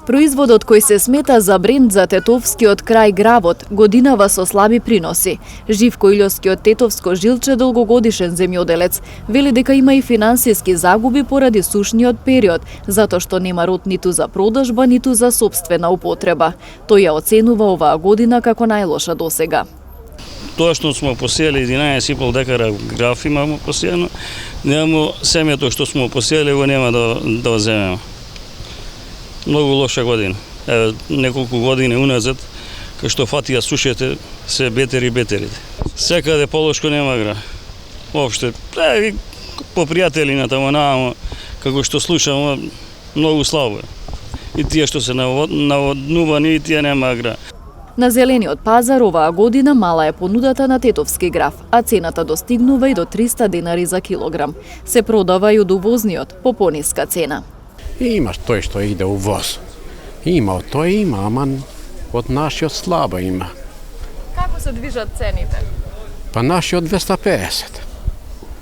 Производот кој се смета за бренд за тетовскиот крај Гравот годинава со слаби приноси. Живко Илјовскиот тетовско жилче долгогодишен земјоделец вели дека има и финансиски загуби поради сушниот период, затоа што нема род ниту за продажба, ниту за сопствена употреба. Тој ја оценува оваа година како најлоша досега. Тоа што смо посејали 11,5 декара граф имамо посејано, немамо семето што смо посејали го нема да земеме. Многу лоша година. Неколку години уназад, кај што фатија сушите, се бетерите. Секаде полошко нема гра. Воопште, по пријателината намо, како што слушам, многу слабо е. И тие што се наводнувани, и тие нема гра. На зелениот пазар оваа година мала е понудата на тетовски граф, а цената достигнува и до 300 денари за килограм. Се продава и од увозниот по пониска цена. Има тој што иде у воз. Има, тој има, ама од нашиот слабо има. Како се движат цените? Па нашиот 250,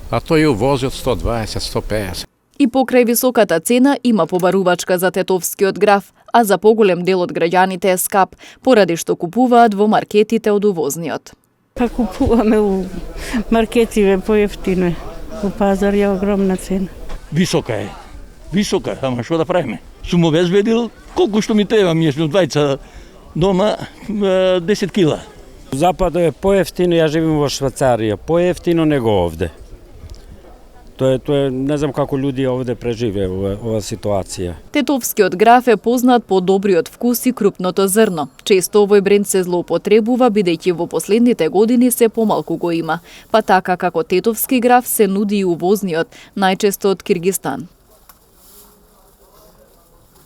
а тој увозиот 120-150. И покрај високата цена има побарувачка за тетовскиот граф, а за поголем дел од граѓаните е скап, поради што купуваат во маркетите од увозниот. Па купуваме у маркетиве поевтино е. У пазар е огромна цена. Висока, ама што да правиме? Сум обезбедил колку што ми треба, ми сме двајца дома 10 кила. Западо е поевтино, ја живеам во Швајцарија, поевтино него овде. Тоа е, не знам како луѓе овде преживеа ова ситуација. Тетовскиот граф е познат по добриот вкус и крупното зрно. Често овој бренд се злоупотребува бидејќи во последните години се помалку го има. Па така како тетовски граф се нуди и увозниот, најчесто од Киргистан.